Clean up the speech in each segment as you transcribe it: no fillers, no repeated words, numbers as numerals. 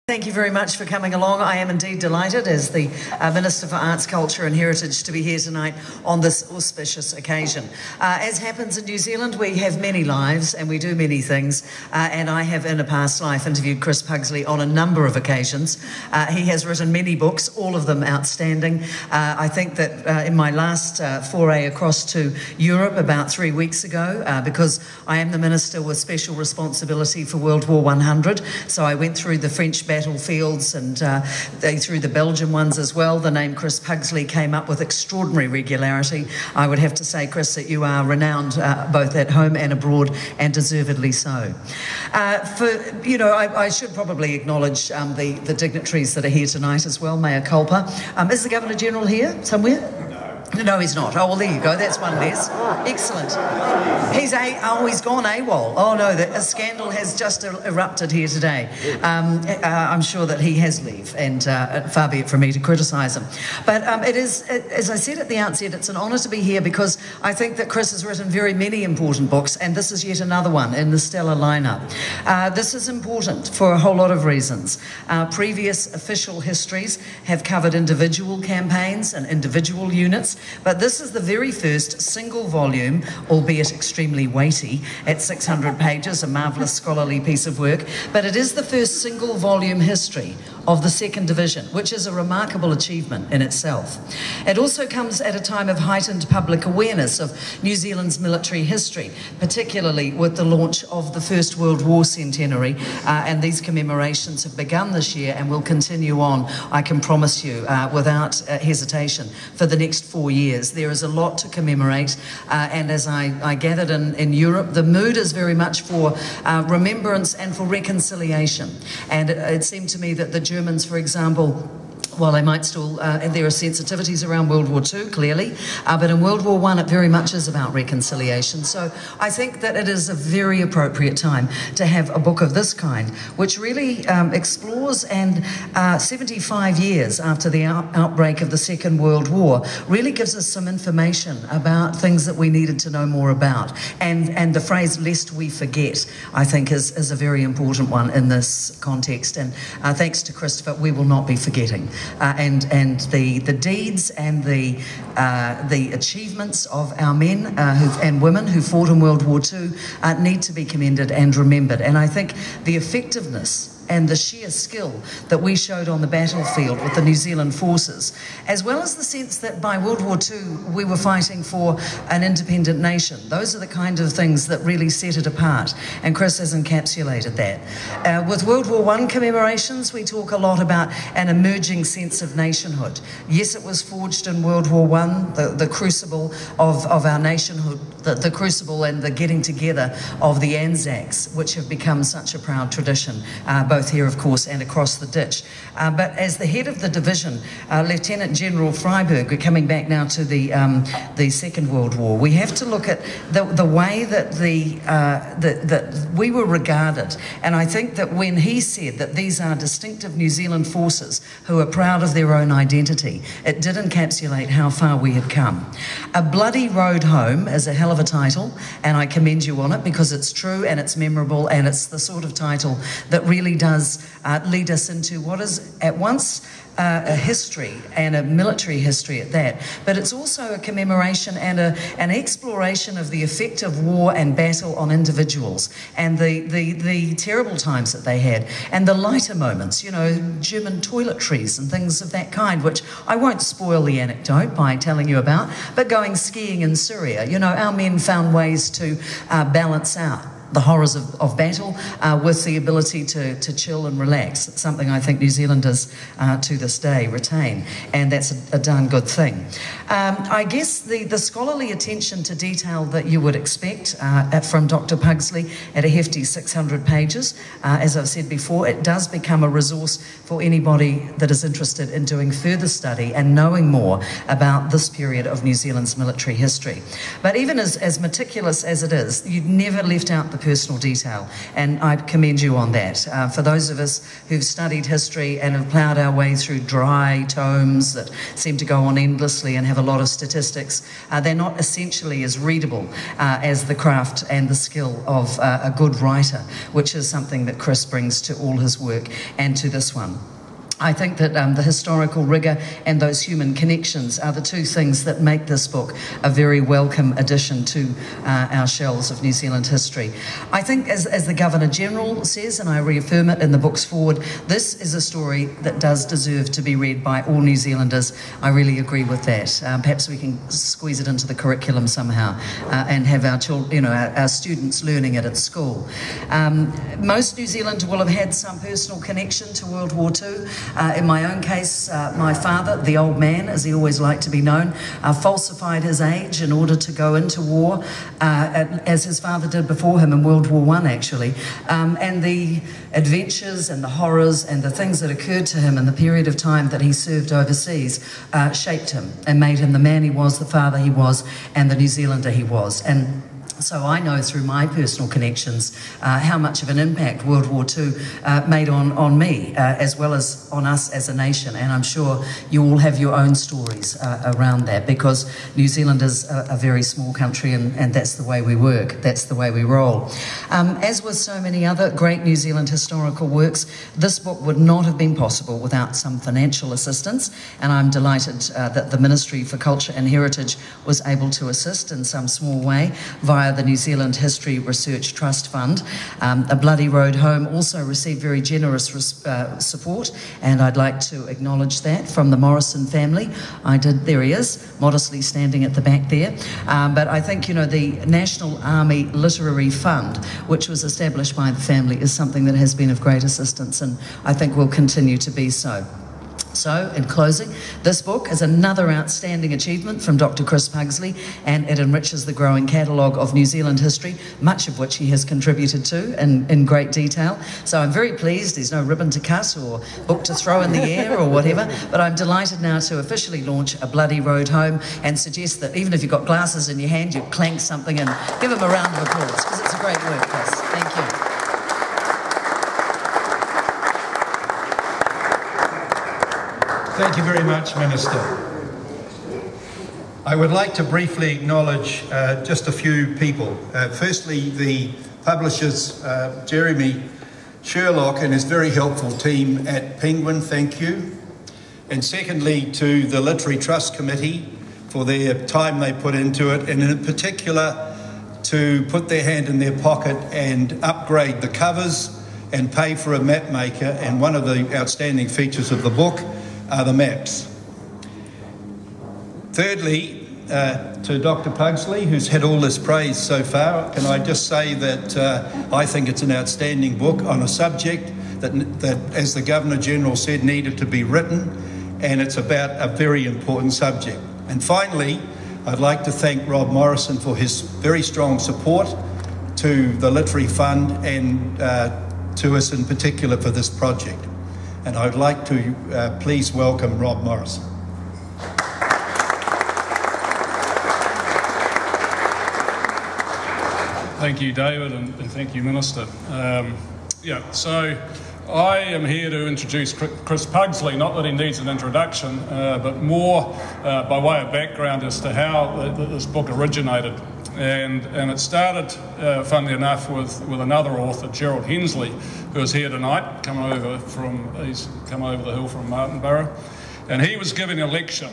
Thank you very much for coming along. I am indeed delighted as the Minister for Arts, Culture and Heritage to be here tonight on this auspicious occasion. As happens in New Zealand, we have many lives and we do many things, and I have in a past life interviewed Chris Pugsley on a number of occasions. He has written many books, all of them outstanding. I think that in my last foray across to Europe about 3 weeks ago, because I am the Minister with special responsibility for World War 100, so I went through the French battlefields and through the Belgian ones as well. The name Chris Pugsley came up with extraordinary regularity. I would have to say, Chris, that you are renowned both at home and abroad, and deservedly so. I should probably acknowledge the dignitaries that are here tonight as well. Mea culpa. Is the Governor-General here somewhere? No, he's not. Oh, well, there you go. That's one less. Excellent. He's gone AWOL. Oh, no, a scandal has just erupted here today. I'm sure that he has leave, and far be it from me to criticise him. But it is, as I said at the outset, it's an honour to be here because I think that Chris has written very many important books, and this is yet another one in the stellar lineup. This is important for a whole lot of reasons. Previous official histories have covered individual campaigns and individual units, but this is the very first single volume, albeit extremely weighty, at 600 pages, a marvellous scholarly piece of work, but it is the first single volume history of the 2nd Division, which is a remarkable achievement in itself. It also comes at a time of heightened public awareness of New Zealand's military history, particularly with the launch of the First World War centenary, and these commemorations have begun this year and will continue on, I can promise you, without hesitation, for the next 4 years. There is a lot to commemorate, and as I gathered in Europe, the mood is very much for remembrance and for reconciliation. And it seemed to me that the Germans, for example, while they might still, and there are sensitivities around World War II, clearly, but in World War I it very much is about reconciliation. So I think that it is a very appropriate time to have a book of this kind, which really explores, and 75 years after the outbreak of the Second World War, really gives us some information about things that we needed to know more about. And the phrase, lest we forget, I think is a very important one in this context. And thanks to Christopher, we will not be forgetting. And the deeds and the achievements of our men and women who fought in World War II need to be commended and remembered. And I think the effectiveness and the sheer skill that we showed on the battlefield with the New Zealand forces, as well as the sense that by World War II we were fighting for an independent nation. Those are the kind of things that really set it apart, and Chris has encapsulated that. With World War I commemorations, we talk a lot about an emerging sense of nationhood. Yes, it was forged in World War I, the crucible of our nationhood, the crucible and the getting together of the Anzacs, which have become such a proud tradition, both here, of course, and across the ditch. But as the head of the division, Lieutenant General Freiberg, we're coming back now to the Second World War, we have to look at the way that that we were regarded. And I think that when he said that these are distinctive New Zealand forces who are proud of their own identity, it did encapsulate how far we had come. A Bloody Road Home is a hell of a title, and I commend you on it because it's true and it's memorable, and it's the sort of title that really does lead us into what is at once a history, and a military history at that, but it's also a commemoration and an exploration of the effect of war and battle on individuals, and the terrible times that they had, and the lighter moments, you know, German toiletries and things of that kind, which I won't spoil the anecdote by telling you about, but going skiing in Syria, you know, our men found ways to balance out the horrors of battle with the ability to chill and relax. It's something I think New Zealanders to this day retain, and that's a darn good thing. I guess the scholarly attention to detail that you would expect from Dr. Pugsley at a hefty 600 pages, as I've said before, it does become a resource for anybody that is interested in doing further study and knowing more about this period of New Zealand's military history. But even as meticulous as it is, you've never left out the personal detail, and I commend you on that. For those of us who've studied history and have ploughed our way through dry tomes that seem to go on endlessly and have a lot of statistics, they're not essentially as readable as the craft and the skill of a good writer, which is something that Chris brings to all his work and to this one. I think that the historical rigour and those human connections are the two things that make this book a very welcome addition to our shelves of New Zealand history. I think, as the Governor-General says, and I reaffirm it in the book's forward, this is a story that does deserve to be read by all New Zealanders. I really agree with that. Perhaps we can squeeze it into the curriculum somehow and have our children, our students learning it at school. Most New Zealanders will have had some personal connection to World War II. In my own case, my father, the old man, as he always liked to be known, falsified his age in order to go into war, as his father did before him in World War I, actually. And the adventures and the horrors and the things that occurred to him in the period of time that he served overseas shaped him and made him the man he was, the father he was, and the New Zealander he was. And so I know through my personal connections how much of an impact World War II made on me, as well as on us as a nation. And I'm sure you all have your own stories around that, because New Zealand is a very small country, and that's the way we work, that's the way we roll. As with so many other great New Zealand historical works, this book would not have been possible without some financial assistance, and I'm delighted that the Ministry for Culture and Heritage was able to assist in some small way via the New Zealand History Research Trust Fund. A Bloody Road Home also received very generous support, and I'd like to acknowledge that from the Morrison family. There he is, modestly standing at the back there. But I think, the National Army Literary Fund, which was established by the family, is something that has been of great assistance, and I think will continue to be so. So, in closing, this book is another outstanding achievement from Dr. Chris Pugsley, and it enriches the growing catalogue of New Zealand history, much of which he has contributed to in great detail. So I'm very pleased. There's no ribbon to cut or book to throw in the air or whatever, but I'm delighted now to officially launch A Bloody Road Home and suggest that even if you've got glasses in your hand, you clank something and give him a round of applause, because it's a great work, Chris. Thank you. Thank you very much, Minister. I would like to briefly acknowledge just a few people. Firstly, the publishers, Jeremy Sherlock and his very helpful team at Penguin, thank you. And secondly, to the Literary Trust Committee for their time they put into it, and in particular to put their hand in their pocket and upgrade the covers and pay for a map maker. And one of the outstanding features of the book are the maps. Thirdly, to Dr. Pugsley, who's had all this praise so far, can I just say that I think it's an outstanding book on a subject that, as the Governor-General said, needed to be written, and it's about a very important subject. And finally, I'd like to thank Rob Morrison for his very strong support to the Literary Fund and to us in particular for this project. And I'd like to please welcome Rob Morrison. Thank you, David, and thank you, Minister. So I am here to introduce Chris Pugsley, not that he needs an introduction, but more by way of background as to how this book originated. And it started, funnily enough, with another author, Gerald Hensley, who is here tonight, he's come over the hill from Martinborough, and he was giving a lecture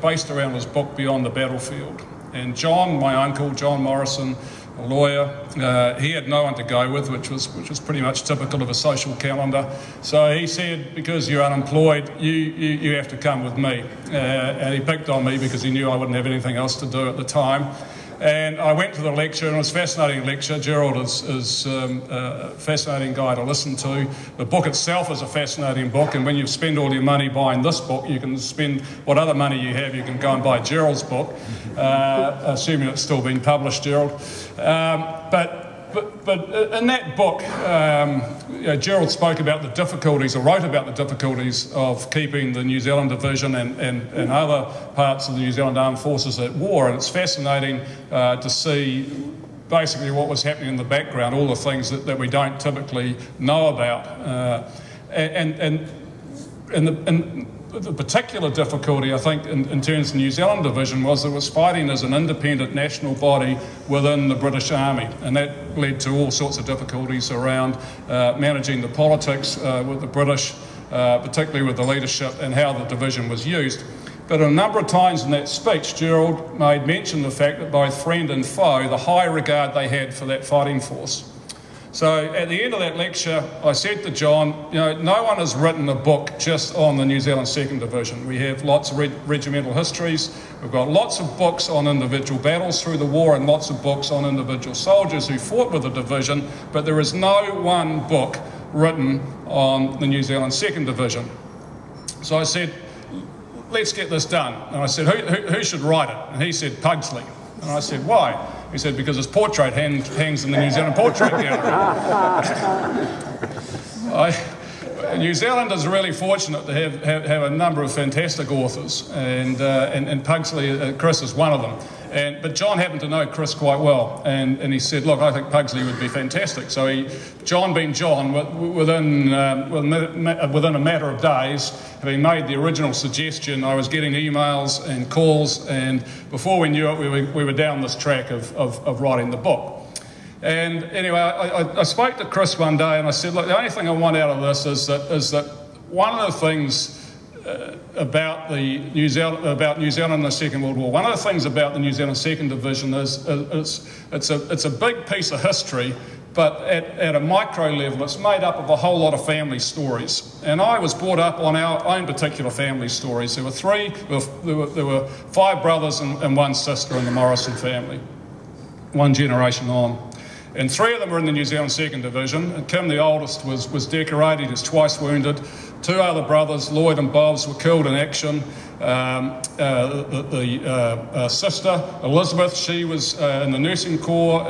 based around his book Beyond the Battlefield. And John, my uncle, John Morrison, a lawyer, he had no one to go with, which was pretty much typical of a social calendar. So he said, because you're unemployed, you have to come with me. And he picked on me because he knew I wouldn't have anything else to do at the time. And I went to the lecture, and it was a fascinating lecture. Gerald is a fascinating guy to listen to. The book itself is a fascinating book, and when you spend all your money buying this book, you can spend what other money you have, you can go and buy Gerald's book, assuming it's still being published, Gerald. But in that book, Gerald spoke about the difficulties, or wrote about the difficulties of keeping the New Zealand Division and other parts of the New Zealand Armed Forces at war. And it's fascinating to see basically what was happening in the background, all the things that we don't typically know about. And the particular difficulty, I think, in terms of the New Zealand division was it was fighting as an independent national body within the British Army, and that led to all sorts of difficulties around managing the politics with the British, particularly with the leadership and how the division was used. But a number of times in that speech, Gerald made mention of the fact that both friend and foe, the high regard they had for that fighting force. So at the end of that lecture, I said to John, you know, no one has written a book just on the New Zealand 2nd Division. We have lots of regimental histories. We've got lots of books on individual battles through the war and lots of books on individual soldiers who fought with the division, but there is no one book written on the New Zealand 2nd Division. So I said, let's get this done. And I said, who should write it? And he said, Pugsley. And I said, why? He said, because his portrait hangs in the New Zealand Portrait Gallery. New Zealand is really fortunate to have a number of fantastic authors, and Pugsley, Chris is one of them. But John happened to know Chris quite well, and he said, look, I think Pugsley would be fantastic. So John being John, within a matter of days, having made the original suggestion, I was getting emails and calls, and before we knew it, we were down this track of writing the book. And anyway, I spoke to Chris one day and I said, look, the only thing I want out of this is that one of the things about New Zealand in the Second World War, one of the things about the New Zealand 2nd Division is it's a big piece of history, but at a micro level, it's made up of a whole lot of family stories. And I was brought up on our own particular family stories. There were 5 brothers and 1 sister in the Morrison family, 1 generation on. And 3 of them were in the New Zealand 2nd Division. And Kim, the oldest, was decorated, he was twice wounded. 2 other brothers, Lloyd and Bobs, were killed in action. The sister, Elizabeth, she was in the nursing corps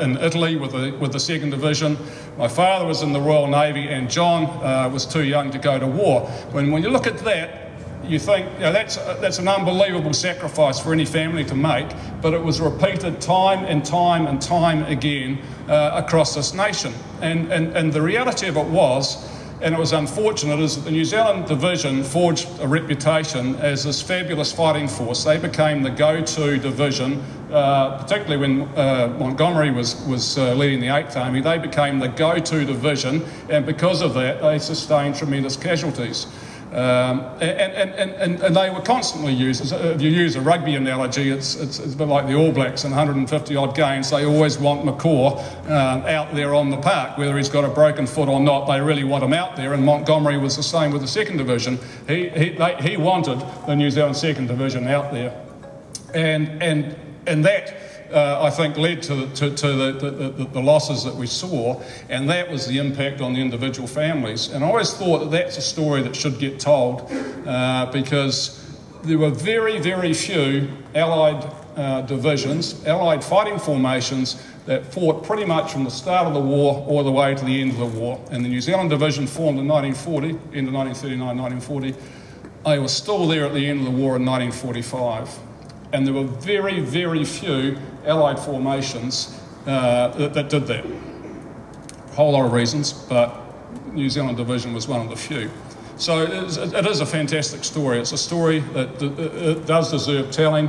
in Italy with the 2nd Division. My father was in the Royal Navy, and John was too young to go to war. When you look at that, you think, you know, that's an unbelievable sacrifice for any family to make, but it was repeated time and time and time again across this nation. And the reality of it was, and it was unfortunate, is that the New Zealand Division forged a reputation as this fabulous fighting force. They became the go-to division, particularly when Montgomery was leading the 8th Army. They became the go-to division, and because of that, they sustained tremendous casualties. And they were constantly used. If you use a rugby analogy, it's a bit like the All Blacks in 150 odd games. They always want McCaw out there on the park, whether he's got a broken foot or not. They really want him out there, and Montgomery was the same with the 2nd Division. He wanted the New Zealand 2nd Division out there, and that I think led to the losses that we saw, and that was the impact on the individual families. And I always thought that that's a story that should get told, because there were very, very few Allied divisions, Allied fighting formations that fought pretty much from the start of the war all the way to the end of the war. And the New Zealand Division formed in 1940, end of 1939, 1940. They were still there at the end of the war in 1945. And there were very, very few Allied formations that did that. A whole lot of reasons, but New Zealand Division was one of the few. So it is a fantastic story. It's a story that it does deserve telling.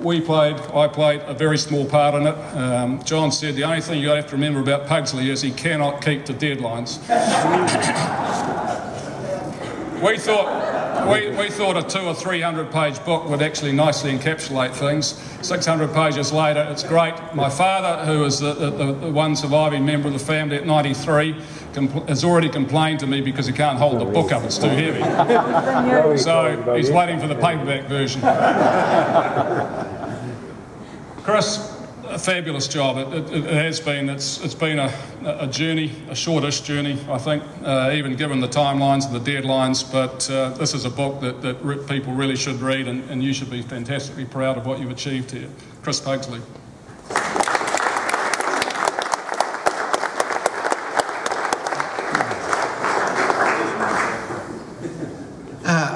I played a very small part in it. John said the only thing you have to remember about Pugsley is he cannot keep to deadlines. We thought a 200 or 300 page book would actually nicely encapsulate things. 600 pages later, it's great. My father, who is the one surviving member of the family at 93, has already complained to me because he can't hold the book up, it's too heavy. So he's waiting for the paperback version. Chris, a fabulous job. It has been. It's been a journey, a shortish journey, I think, even given the timelines and the deadlines. But this is a book that people really should read, and you should be fantastically proud of what you've achieved here. Chris Pugsley.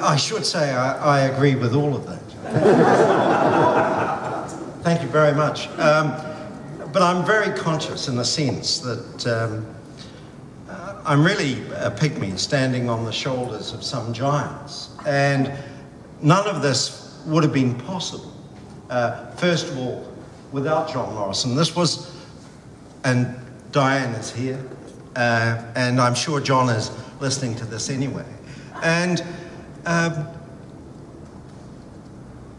I should say I agree with all of that. Thank you very much. but I'm very conscious in the sense that I'm really a pygmy standing on the shoulders of some giants. And none of this would have been possible, first of all, without John Morrison. This was, and Diane is here, and I'm sure John is listening to this anyway. And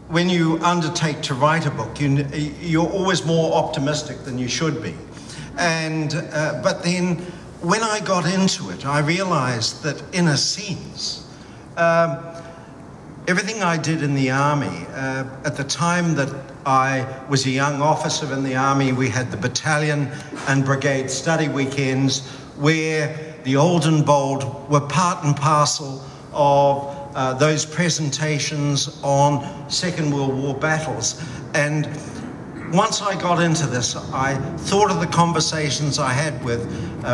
when you undertake to write a book, you're always more optimistic than you should be. And but then when I got into it, I realized that in a sense, everything I did in the army, at the time that I was a young officer in the army, we had the battalion and brigade study weekends where the old and bold were part and parcel of those presentations on Second World War battles. And once I got into this, I thought of the conversations I had with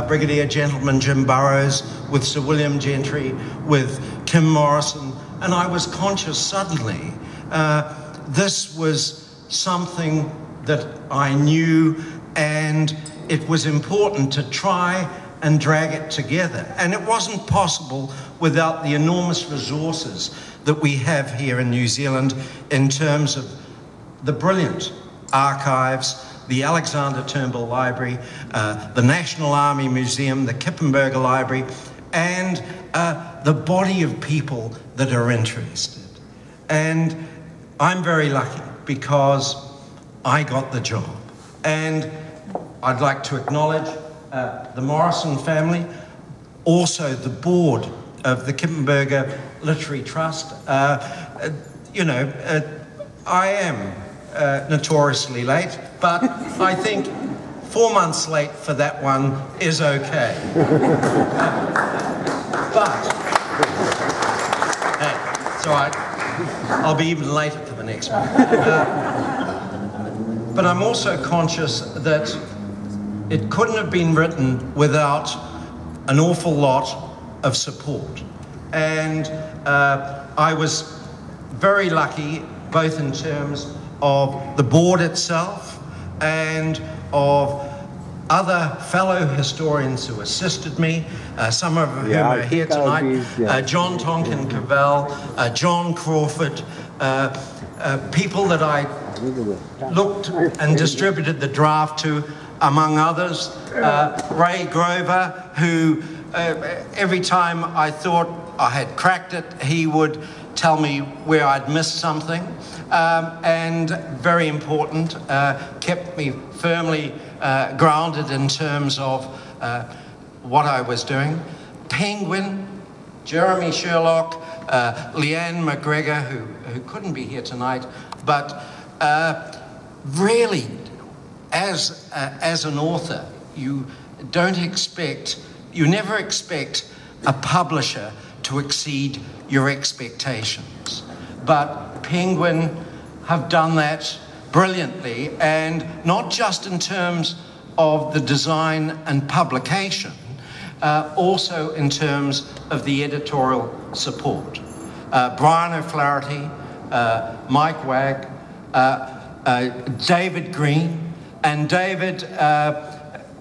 Brigadier Gentleman Jim Burrows, with Sir William Gentry, with Kim Morrison, and I was conscious suddenly this was something that I knew, and it was important to try and drag it together. And it wasn't possible without the enormous resources that we have here in New Zealand in terms of the brilliant archives, the Alexander Turnbull Library, the National Army Museum, the Kippenberger Library, and the body of people that are interested. And I'm very lucky because I got the job. And I'd like to acknowledge the Morrison family, also the board of the Kippenberger Literary Trust. You know, I am notoriously late, but I think 4 months late for that one is okay. But, hey, it's all right. I'll be even later for the next one. But I'm also conscious that it couldn't have been written without an awful lot of support. And I was very lucky, both in terms of the board itself and of other fellow historians who assisted me, some of whom are here tonight, John Tonkin Cavell, John Crawford, people that I looked and distributed the draft to, among others, Ray Grover, who every time I thought I had cracked it, he would tell me where I'd missed something, and very important, kept me firmly grounded in terms of what I was doing. Penguin, Jeremy Sherlock, Leanne McGregor, who couldn't be here tonight, but really, as an author, you never expect a publisher to exceed your expectations. But Penguin have done that brilliantly, and not just in terms of the design and publication, also in terms of the editorial support. Brian O'Flaherty, Mike Wagg, David Green, and David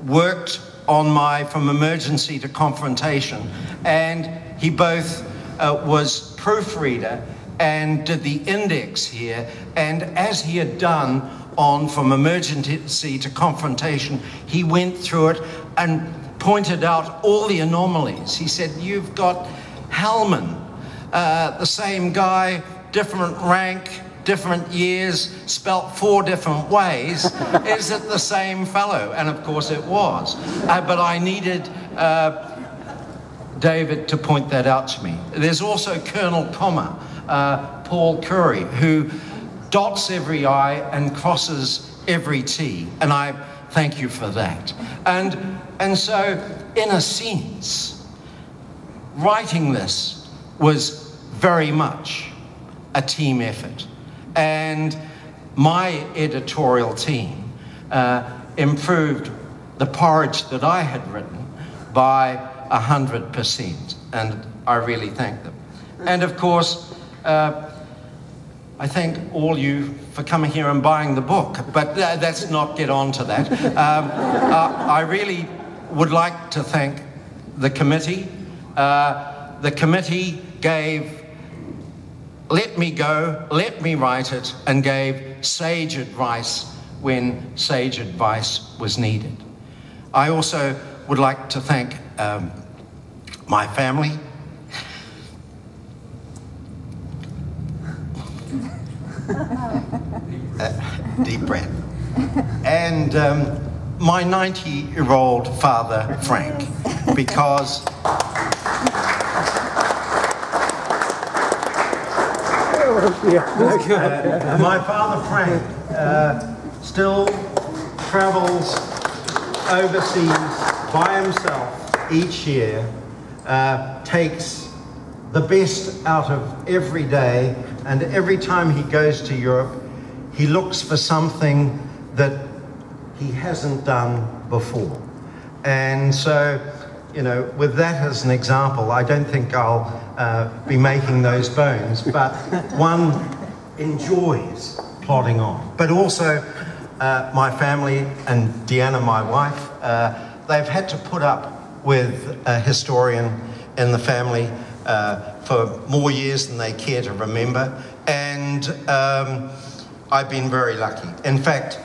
worked on my From Emergency to Confrontation, and he both was proofreader and did the index here, and as he had done on From Emergency to Confrontation, he went through it and pointed out all the anomalies. He said, you've got Hellman, the same guy, different rank, different years, spelt 4 different ways. Is it the same fellow? And of course it was. But I needed David to point that out to me. There's also Colonel Comma, Paul Curry, who dots every I and crosses every T, and I thank you for that. And so, in a sense, writing this was very much a team effort, and my editorial team improved the porridge that I had written by 100%, and I really thank them. And of course, I thank all you for coming here and buying the book, but let's not get on to that. I really would like to thank the committee. The committee gave Let Me Go, Let Me Write It, and gave sage advice when sage advice was needed. I also would like to thank my family. Deep breath. And my 90-year-old father, Frank, because my father, Frank, still travels overseas by himself each year, takes the best out of every day, and every time he goes to Europe, he looks for something that he hasn't done before. And so, you know, with that as an example, I don't think I'll be making those bones, but one enjoys plodding on. But also, my family and Deanna, my wife, they've had to put up with a historian in the family for more years than they care to remember, and I've been very lucky. In fact,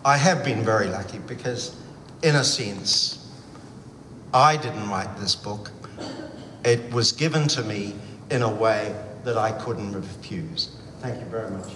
I have been very lucky because, in a sense, I didn't write this book. It was given to me in a way that I couldn't refuse. Thank you very much.